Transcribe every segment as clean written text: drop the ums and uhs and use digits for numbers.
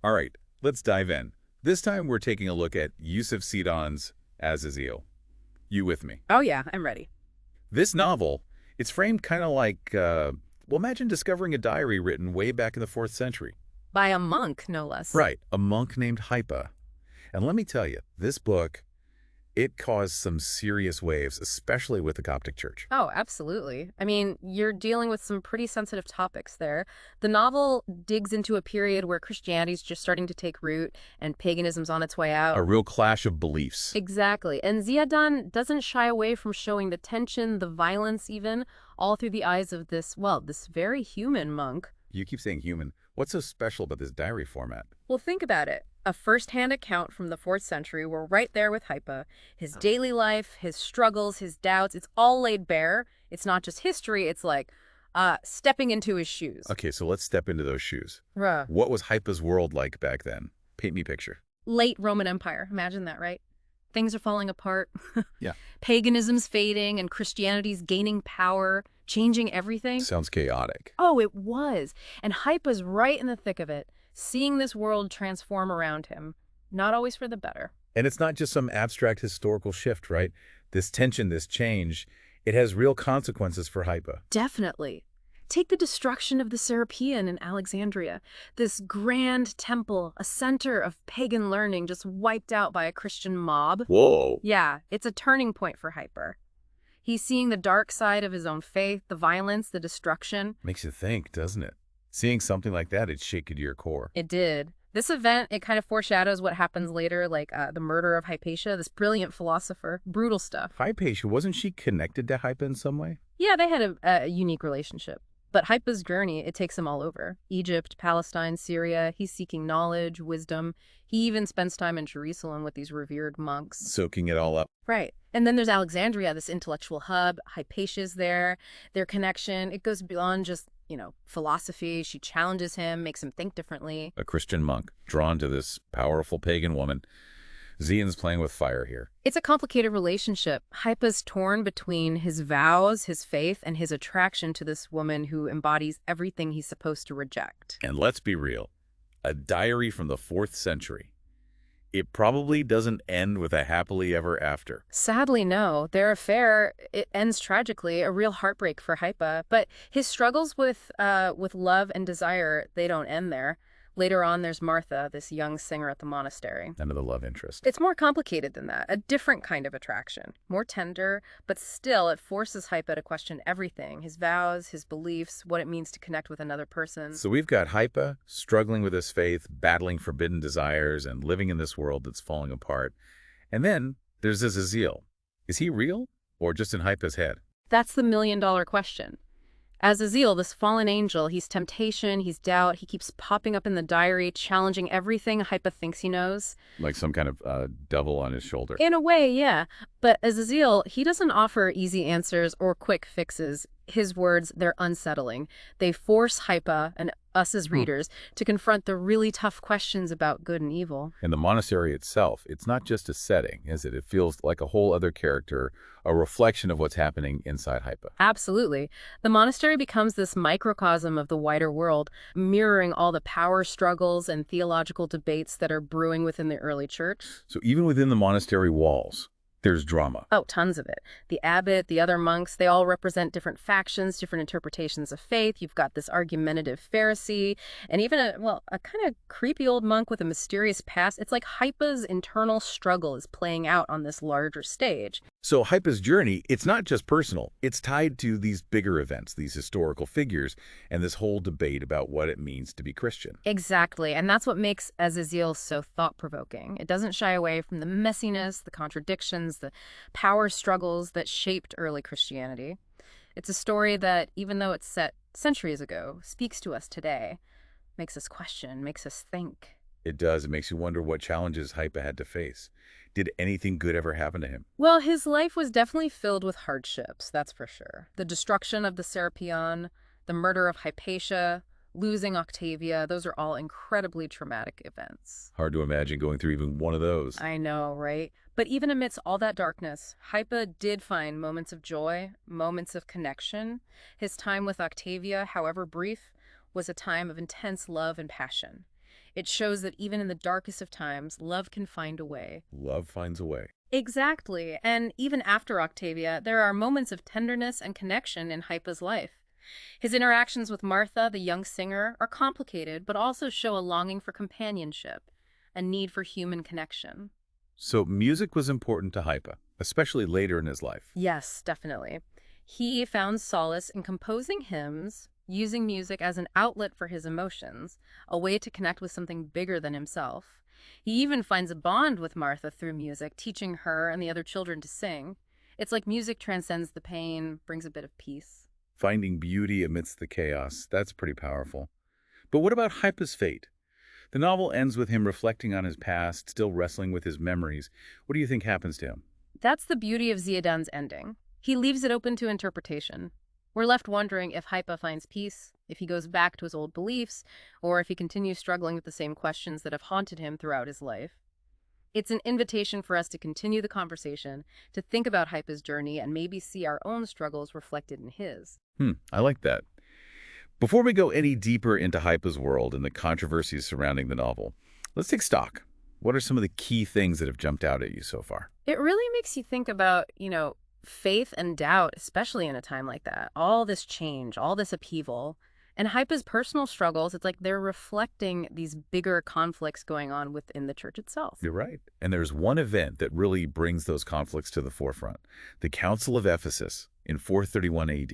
All right, let's dive in. This time we're taking a look at Youssef Ziedan's Azazeel. You with me? Oh yeah, I'm ready. This novel, it's framed kind of like, well, imagine discovering a diary written way back in the 4th century. By a monk, no less. Right, a monk named Hypa. And let me tell you, this book, it caused some serious waves, especially with the Coptic Church. Oh, absolutely. I mean, you're dealing with some pretty sensitive topics there. The novel digs into a period where Christianity's just starting to take root and paganism's on its way A out. real clash of beliefs. Exactly. And Ziedan doesn't shy away from showing the tension, the violence even, all through the eyes of this, well, this very human monk. You keep saying human. What's so special about this diary format? Well, think about it. A first-hand account from the 4th century. We're right there with Hypa. His daily life, his struggles, his doubts, it's all laid bare. It's not just history, it's like stepping into his shoes. Okay, so let's step into those shoes. Ruh. What was Hypa's world like back then? Paint me a picture. Late Roman Empire. Imagine that, right? Things are falling apart. Yeah. Paganism's fading and Christianity's gaining power, changing everything. Sounds chaotic. Oh, it was. And Hypa's right in the thick of it, seeing this world transform around him. Not always for the better. And it's not just some abstract historical shift, right? This tension, this change, it has real consequences for Hypa. Definitely. Take the destruction of the Serapeum in Alexandria. This grand temple, a center of pagan learning, just wiped out by a Christian mob. Whoa. Yeah, it's a turning point for Hyper. He's seeing the dark side of his own faith, the violence, the destruction. Makes you think, doesn't it? Seeing something like that, it'd shake you to your core. It did. This event, it kind of foreshadows what happens later, like the murder of Hypatia, this brilliant philosopher. Brutal stuff. Hypatia, wasn't she connected to Hypa in some way? Yeah, they had a unique relationship. But Hypa's journey, it takes him all over. Egypt, Palestine, Syria. He's seeking knowledge, wisdom. He even spends time in Jerusalem with these revered monks. Soaking it all up. Right. And then there's Alexandria, this intellectual hub. Hypatia's there. Their connection, it goes beyond just, philosophy. She challenges him, makes him think differently. A Christian monk, drawn to this powerful pagan woman. Ziedan's playing with fire here. It's a complicated relationship. Hypa's torn between his vows, his faith, and his attraction to this woman who embodies everything he's supposed to reject. And let's be real, a diary from the 4th century. It probably doesn't end with a happily ever after. Sadly, no. Their affair, it ends tragically, a real heartbreak for Hypa. But his struggles with love and desire, they don't end there. Later on, there's Martha, this young singer at the monastery. Another love interest. It's more complicated than that, a different kind of attraction. More tender, but still it forces Hypa to question everything, his vows, his beliefs, what it means to connect with another person. So we've got Hypa struggling with his faith, battling forbidden desires, and living in this world that's falling apart. And then there's Azazeel. Is he real or just in Hypa's head? That's the million-dollar question. Azazeel, this fallen angel, he's temptation, he's doubt, he keeps popping up in the diary, challenging everything Hypa thinks he knows. Like some kind of devil on his shoulder. In a way, yeah. But Azazeel, he doesn't offer easy answers or quick fixes. His words, they're unsettling. They force Hypa, and us as readers, to confront the really tough questions about good and evil. And the monastery itself, it's not just a setting, is it? It feels like a whole other character, a reflection of what's happening inside Hypa. Absolutely. The monastery becomes this microcosm of the wider world, mirroring all the power struggles and theological debates that are brewing within the early church. So even within the monastery walls, there's drama. Oh, tons of it. The abbot, the other monks, they all represent different factions, different interpretations of faith. You've got this argumentative Pharisee, and even a kind of creepy old monk with a mysterious past. It's like Hypa's internal struggle is playing out on this larger stage. So Hypa's journey, it's not just personal. It's tied to these bigger events, these historical figures, and this whole debate about what it means to be Christian. Exactly, and that's what makes Azazeel so thought-provoking. It doesn't shy away from the messiness, the contradictions, the power struggles that shaped early Christianity. It's a story that, even though it's set centuries ago, speaks to us today, makes us question, makes us think. It does. It makes you wonder what challenges Hypa had to face. Did anything good ever happen to him? Well, his life was definitely filled with hardships, that's for sure. The destruction of the Serapeum, the murder of Hypatia, losing Octavia, those are all incredibly traumatic events. Hard to imagine going through even one of those. I know, right? But even amidst all that darkness, Hypa did find moments of joy, moments of connection. His time with Octavia, however brief, was a time of intense love and passion. It shows that even in the darkest of times, love can find a way. Love finds a way. Exactly. And even after Octavia, there are moments of tenderness and connection in Hypa's life. His interactions with Martha, the young singer, are complicated, but also show a longing for companionship, a need for human connection. So music was important to Hypa, especially later in his life. Yes, definitely. He found solace in composing hymns, using music as an outlet for his emotions, a way to connect with something bigger than himself. He even finds a bond with Martha through music, teaching her and the other children to sing. It's like music transcends the pain, brings a bit of peace. Finding beauty amidst the chaos, that's pretty powerful. But what about Hypa's fate? The novel ends with him reflecting on his past, still wrestling with his memories. What do you think happens to him? That's the beauty of Ziedan's ending. He leaves it open to interpretation. We're left wondering if Hypa finds peace, if he goes back to his old beliefs, or if he continues struggling with the same questions that have haunted him throughout his life. It's an invitation for us to continue the conversation, to think about Hypa's journey and maybe see our own struggles reflected in his. I like that. Before we go any deeper into Hypa's world and the controversies surrounding the novel, let's take stock. What are some of the key things that have jumped out at you so far? It really makes you think about, faith and doubt, especially in a time like that. All this change, all this upheaval. And Hypa's personal struggles, it's like they're reflecting these bigger conflicts going on within the church itself. You're right. And there's one event that really brings those conflicts to the forefront. The Council of Ephesus in 431 AD.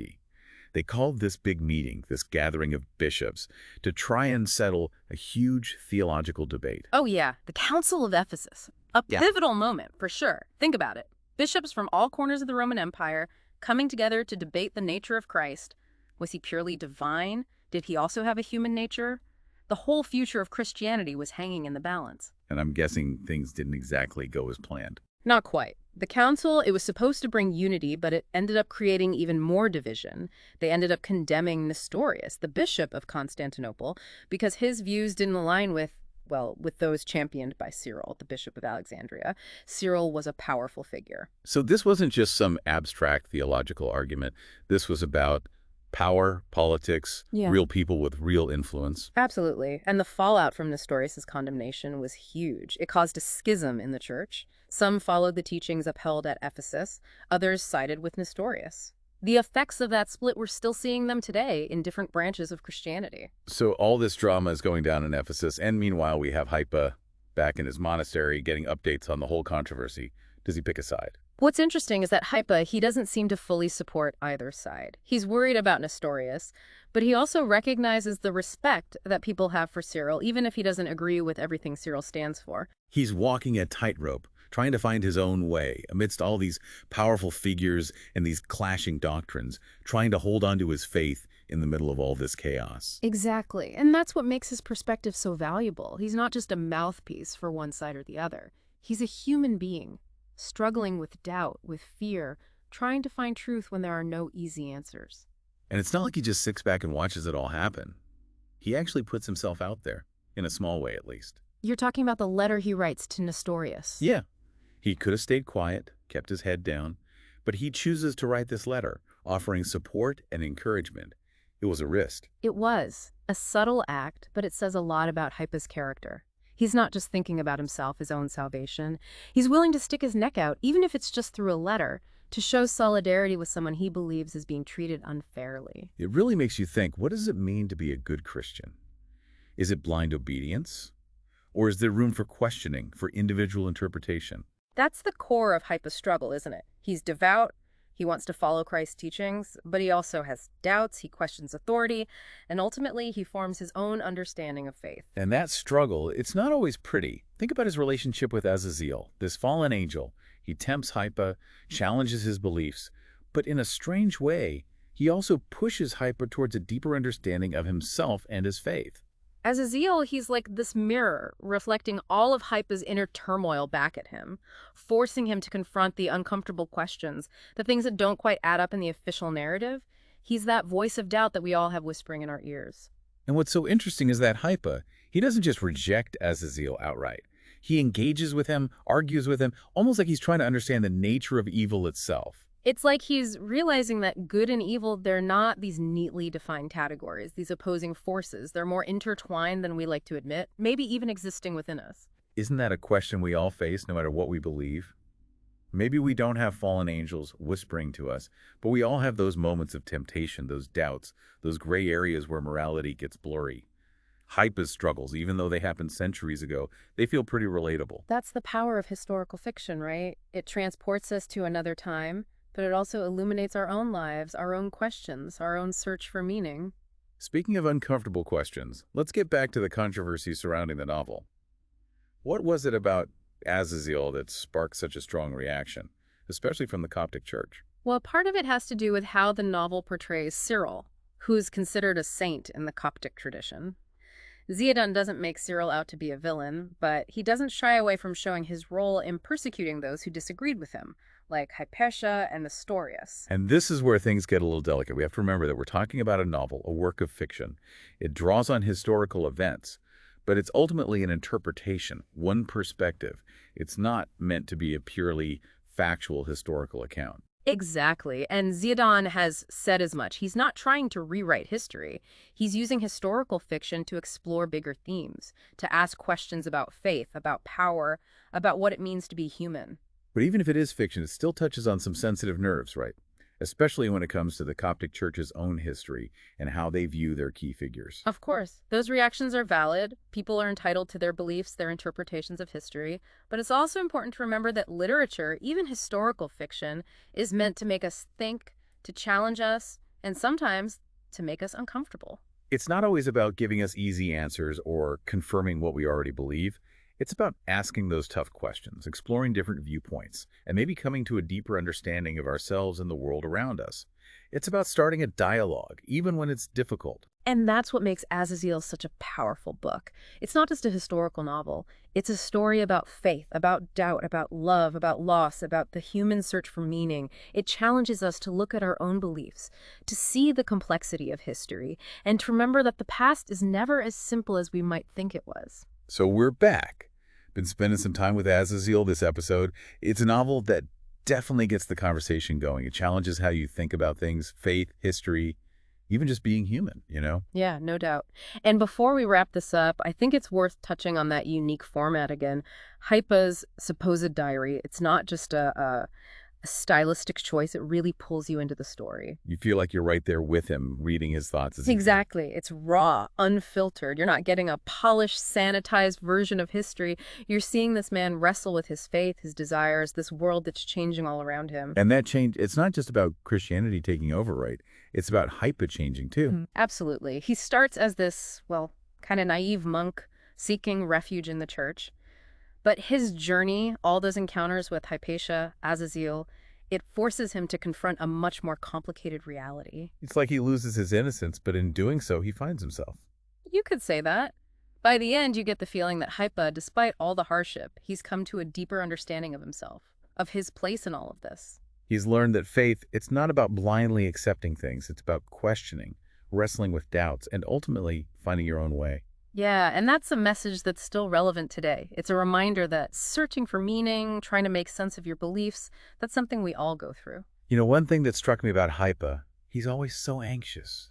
They called this big meeting, this gathering of bishops, to try and settle a huge theological debate. Oh yeah, the Council of Ephesus. A pivotal moment, for sure. Think about it. Bishops from all corners of the Roman Empire coming together to debate the nature of Christ. Was he purely divine? Did he also have a human nature? The whole future of Christianity was hanging in the balance. And I'm guessing things didn't exactly go as planned. Not quite. The council, it was supposed to bring unity, but it ended up creating even more division. They ended up condemning Nestorius, the bishop of Constantinople, because his views didn't align with those championed by Cyril, the bishop of Alexandria. Cyril was a powerful figure. So this wasn't just some abstract theological argument. This was about power, politics, real people with real influence. Absolutely. And the fallout from Nestorius' condemnation was huge. It caused a schism in the church. Some followed the teachings upheld at Ephesus. Others sided with Nestorius. The effects of that split, we're still seeing them today in different branches of Christianity. So all this drama is going down in Ephesus, and meanwhile we have Hypa back in his monastery getting updates on the whole controversy. Does he pick a side? What's interesting is that Hypa, he doesn't seem to fully support either side. He's worried about Nestorius, but he also recognizes the respect that people have for Cyril, even if he doesn't agree with everything Cyril stands for. He's walking a tightrope, trying to find his own way amidst all these powerful figures and these clashing doctrines, trying to hold on to his faith in the middle of all this chaos. Exactly. And that's what makes his perspective so valuable. He's not just a mouthpiece for one side or the other. He's a human being, struggling with doubt, with fear, trying to find truth when there are no easy answers. And it's not like he just sits back and watches it all happen. He actually puts himself out there, in a small way at least. You're talking about the letter he writes to Nestorius. Yeah. He could have stayed quiet, kept his head down, but he chooses to write this letter, offering support and encouragement. It was a risk. It was a subtle act, but it says a lot about Hypa's character. He's not just thinking about himself, his own salvation. He's willing to stick his neck out, even if it's just through a letter, to show solidarity with someone he believes is being treated unfairly. It really makes you think, what does it mean to be a good Christian? Is it blind obedience? Or is there room for questioning, for individual interpretation? That's the core of Hypa's struggle, isn't it? He's devout, he wants to follow Christ's teachings, but he also has doubts, he questions authority, and ultimately he forms his own understanding of faith. And that struggle, it's not always pretty. Think about his relationship with Azazeel, this fallen angel. He tempts Hypa, challenges his beliefs, but in a strange way, he also pushes Hypa towards a deeper understanding of himself and his faith. Azazeel, he's like this mirror, reflecting all of Hypa's inner turmoil back at him, forcing him to confront the uncomfortable questions, the things that don't quite add up in the official narrative. He's that voice of doubt that we all have whispering in our ears. And what's so interesting is that Hypa, he doesn't just reject Azazeel outright. He engages with him, argues with him, almost like he's trying to understand the nature of evil itself. It's like he's realizing that good and evil, they're not these neatly defined categories, these opposing forces. They're more intertwined than we like to admit, maybe even existing within us. Isn't that a question we all face no matter what we believe? Maybe we don't have fallen angels whispering to us, but we all have those moments of temptation, those doubts, those gray areas where morality gets blurry. Hypa's struggles, even though they happened centuries ago, they feel pretty relatable. That's the power of historical fiction, right? It transports us to another time, but it also illuminates our own lives, our own questions, our own search for meaning. Speaking of uncomfortable questions, let's get back to the controversy surrounding the novel. What was it about Azazeel that sparked such a strong reaction, especially from the Coptic Church? Well, part of it has to do with how the novel portrays Cyril, who's considered a saint in the Coptic tradition. Ziedan doesn't make Cyril out to be a villain, but he doesn't shy away from showing his role in persecuting those who disagreed with him, like Hypatia and Nestorius. And this is where things get a little delicate. We have to remember that we're talking about a novel, a work of fiction. It draws on historical events, but it's ultimately an interpretation, one perspective. It's not meant to be a purely factual historical account. Exactly, and Ziedan has said as much. He's not trying to rewrite history. He's using historical fiction to explore bigger themes, to ask questions about faith, about power, about what it means to be human. But even if it is fiction, it still touches on some sensitive nerves, right? Especially when it comes to the Coptic Church's own history and how they view their key figures. Of course, those reactions are valid. People are entitled to their beliefs, their interpretations of history. But it's also important to remember that literature, even historical fiction, is meant to make us think, to challenge us, and sometimes to make us uncomfortable. It's not always about giving us easy answers or confirming what we already believe. It's about asking those tough questions, exploring different viewpoints, and maybe coming to a deeper understanding of ourselves and the world around us. It's about starting a dialogue, even when it's difficult. And that's what makes Azazeel such a powerful book. It's not just a historical novel. It's a story about faith, about doubt, about love, about loss, about the human search for meaning. It challenges us to look at our own beliefs, to see the complexity of history, and to remember that the past is never as simple as we might think it was. So we're back. Been spending some time with Azazeel this episode. It's a novel that definitely gets the conversation going. It challenges how you think about things, faith, history, even just being human, you know? Yeah, no doubt. And before we wrap this up, I think it's worth touching on that unique format again. Hypa's supposed diary, it's not just a stylistic choice. It really pulls you into the story. You feel like you're right there with him, reading his thoughts. As he Exactly. It's raw, unfiltered. You're not getting a polished, sanitized version of history. You're seeing this man wrestle with his faith, his desires, this world that's changing all around him. And that change, it's not just about Christianity taking over, right? It's about Hypa changing, too. Absolutely. He starts as this, well, kind of naive monk seeking refuge in the church. But his journey, all those encounters with Hypatia, Azazeel, it forces him to confront a much more complicated reality. It's like he loses his innocence, but in doing so, he finds himself. You could say that. By the end, you get the feeling that Hypa, despite all the hardship, he's come to a deeper understanding of himself, of his place in all of this. He's learned that faith, it's not about blindly accepting things. It's about questioning, wrestling with doubts, and ultimately finding your own way. Yeah, and that's a message that's still relevant today. It's a reminder that searching for meaning, trying to make sense of your beliefs, that's something we all go through. You know, one thing that struck me about Hypa, he's always so anxious,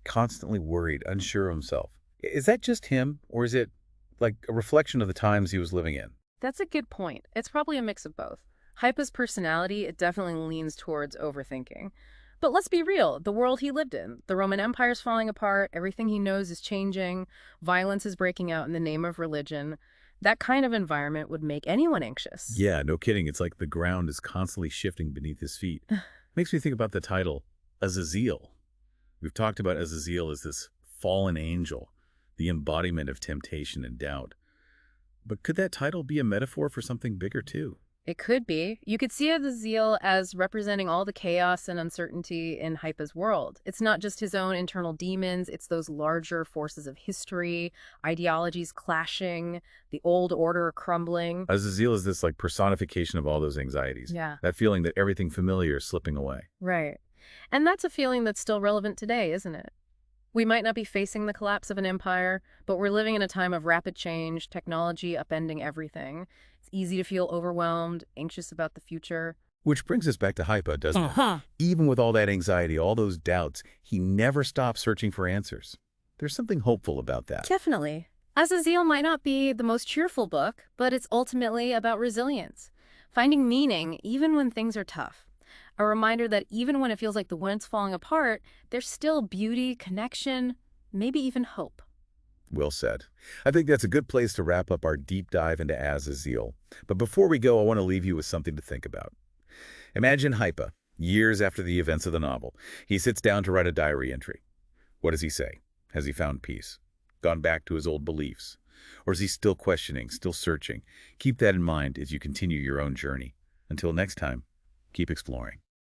constantly worried, unsure of himself. Is that just him, or is it like a reflection of the times he was living in? That's a good point. It's probably a mix of both. Hypa's personality, it definitely leans towards overthinking. But let's be real, the world he lived in, the Roman Empire's falling apart, everything he knows is changing, violence is breaking out in the name of religion. That kind of environment would make anyone anxious. Yeah, no kidding. It's like the ground is constantly shifting beneath his feet. Makes me think about the title, Azazeel. We've talked about Azazeel as this fallen angel, the embodiment of temptation and doubt. But could that title be a metaphor for something bigger too? It could be. You could see Azazeel as representing all the chaos and uncertainty in Hypa's world. It's not just his own internal demons, it's those larger forces of history, ideologies clashing, the old order crumbling. Azazeel is this like personification of all those anxieties. Yeah. That feeling that everything familiar is slipping away. Right. And that's a feeling that's still relevant today, isn't it? We might not be facing the collapse of an empire, but we're living in a time of rapid change, technology upending everything. It's easy to feel overwhelmed, anxious about the future. Which brings us back to Hypa, doesn't it? Even with all that anxiety, all those doubts, he never stops searching for answers. There's something hopeful about that. Definitely. Azazeel might not be the most cheerful book, but it's ultimately about resilience. Finding meaning even when things are tough. A reminder that even when it feels like the world's falling apart, there's still beauty, connection, maybe even hope. Well said. I think that's a good place to wrap up our deep dive into Azazeel. But before we go, I want to leave you with something to think about. Imagine Hypa, years after the events of the novel. He sits down to write a diary entry. What does he say? Has he found peace? Gone back to his old beliefs? Or is he still questioning, still searching? Keep that in mind as you continue your own journey. Until next time, keep exploring.